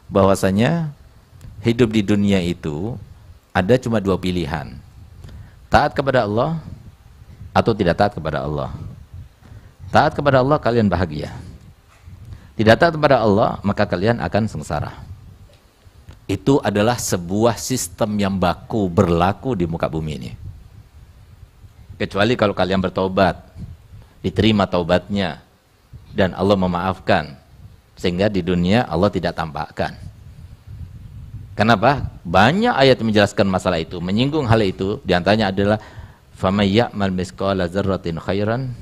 bahwasanya hidup di dunia itu ada cuma dua pilihan. Taat kepada Allah atau tidak taat kepada Allah. Taat kepada Allah, kalian bahagia. Tidak taat kepada Allah, maka kalian akan sengsara. Itu adalah sebuah sistem yang baku berlaku di muka bumi ini. Kecuali kalau kalian bertobat, diterima taubatnya, dan Allah memaafkan, sehingga di dunia Allah tidak tampakkan. Kenapa? Banyak ayat yang menjelaskan masalah itu, menyinggung hal itu. Di antaranya adalah faman ya'mal mithqala dzarratin khairan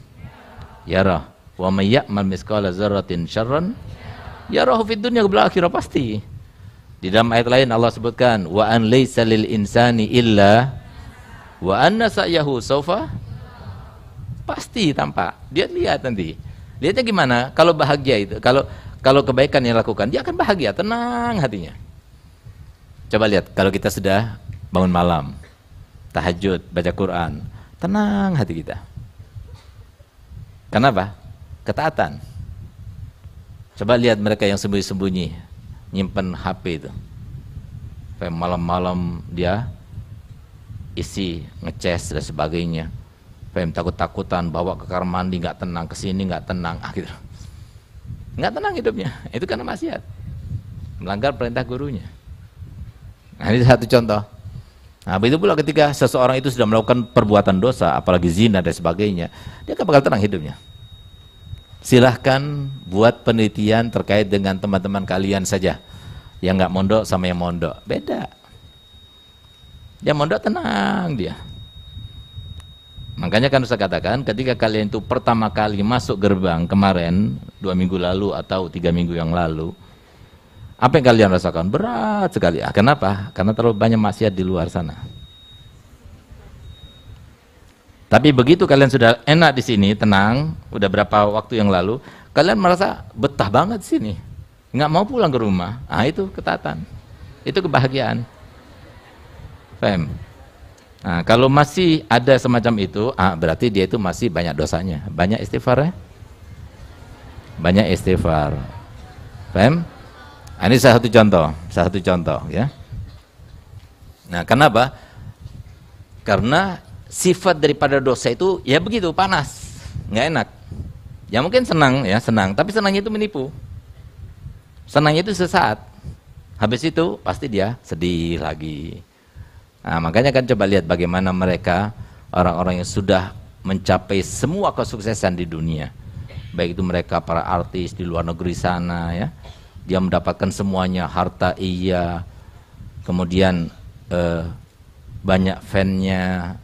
yarah wa may ya'mal mithqala dzarratin syarran yarahu fid dunya wal akhirah. Pasti di dalam ayat lain Allah sebutkan wa an laisa lil insani illa wa anna sa'yahu saufa. Pasti tampak, dia lihat nanti. Lihatnya gimana? Kalau bahagia itu, kalau kebaikan yang lakukan, dia akan bahagia, tenang hatinya. Coba lihat, kalau kita sudah bangun malam, tahajud, baca Quran, tenang hati kita. Kenapa? Ketaatan. Coba lihat mereka yang sembunyi-sembunyi, nyimpen HP itu. Malam-malam dia isi, ngeces dan sebagainya. Takut-takutan, bawa ke kamar mandi, nggak tenang, kesini nggak tenang, gitu. Nggak tenang hidupnya. Itu karena maksiat, melanggar perintah gurunya. Nah, ini satu contoh. Nah, begitu pula ketika seseorang itu sudah melakukan perbuatan dosa, apalagi zina dan sebagainya, dia akan bakal tenang hidupnya. Silahkan buat penelitian terkait dengan teman-teman kalian saja, yang nggak mondok sama yang mondok, beda. Yang mondok tenang dia. Makanya kan saya katakan, ketika kalian itu pertama kali masuk gerbang kemarin, 2 minggu lalu atau 3 minggu yang lalu, apa yang kalian rasakan? Berat sekali. Kenapa? Karena terlalu banyak maksiat di luar sana. Tapi begitu kalian sudah enak di sini, tenang, udah berapa waktu yang lalu, kalian merasa betah banget di sini, nggak mau pulang ke rumah. Ah, itu ketaatan, itu kebahagiaan. Paham? Nah, kalau masih ada semacam itu, berarti dia itu masih banyak dosanya. Banyak istighfar ya? Banyak istighfar. Paham? Nah, ini salah satu contoh ya. Nah, kenapa? Karena sifat daripada dosa itu ya begitu, panas, nggak enak. Ya mungkin senang ya, senang, tapi senangnya itu menipu. Senangnya itu sesaat. Habis itu pasti dia sedih lagi. Nah, makanya kan coba lihat bagaimana mereka, orang-orang yang sudah mencapai semua kesuksesan di dunia. Baik itu mereka para artis di luar negeri sana ya. Dia mendapatkan semuanya, harta iya, kemudian banyak fan-nya,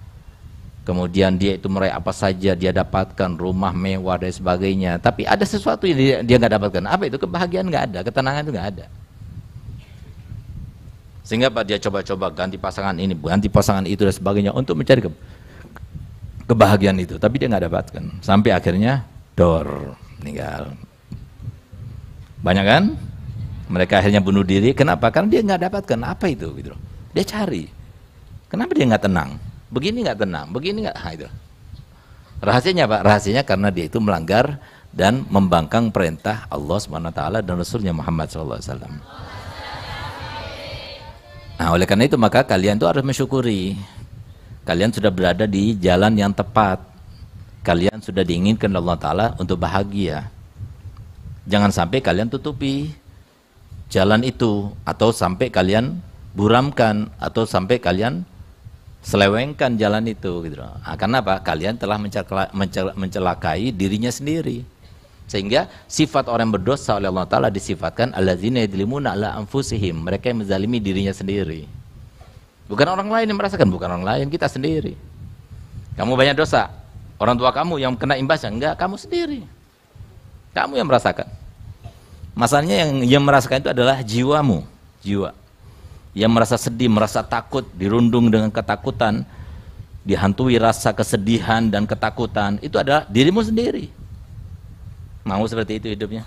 kemudian dia itu meraih apa saja dia dapatkan, rumah mewah dan sebagainya. Tapi ada sesuatu yang dia nggak dapatkan. Apa itu? Kebahagiaan nggak ada, ketenangan itu nggak ada. Sehingga Pak, dia coba-coba ganti pasangan ini, ganti pasangan itu dan sebagainya untuk mencari kebahagiaan itu, tapi dia nggak dapatkan. Sampai akhirnya meninggal. Banyak kan? Mereka akhirnya bunuh diri. Kenapa? Karena dia nggak dapatkan apa itu, gitu. Dia cari. Kenapa dia nggak tenang? Begini nggak tenang, begini nggak, itu. Rahasianya Pak, rahasianya karena dia itu melanggar dan membangkang perintah Allah SWT dan Rasulnya Muhammad SAW. Nah, oleh karena itu maka kalian itu harus mensyukuri. Kalian sudah berada di jalan yang tepat. Kalian sudah diinginkan Allah Ta'ala untuk bahagia. Jangan sampai kalian tutupi jalan itu, atau sampai kalian buramkan, atau sampai kalian selewengkan jalan itu, gitu. Nah, karena apa? Kalian telah mencelakai dirinya sendiri. Sehingga sifat orang berdosa oleh Allah Ta'ala disifatkan alladzina yadlimuna ala anfusihim, mereka yang menzalimi dirinya sendiri. Bukan orang lain yang merasakan, bukan orang lain, kita sendiri. Kamu banyak dosa, orang tua kamu yang kena imbasnya, enggak, kamu sendiri. Kamu yang merasakan. Masalahnya yang merasakan itu adalah jiwamu, jiwa. Yang merasa sedih, merasa takut, dirundung dengan ketakutan, dihantui rasa kesedihan dan ketakutan, itu adalah dirimu sendiri. Mau seperti itu hidupnya?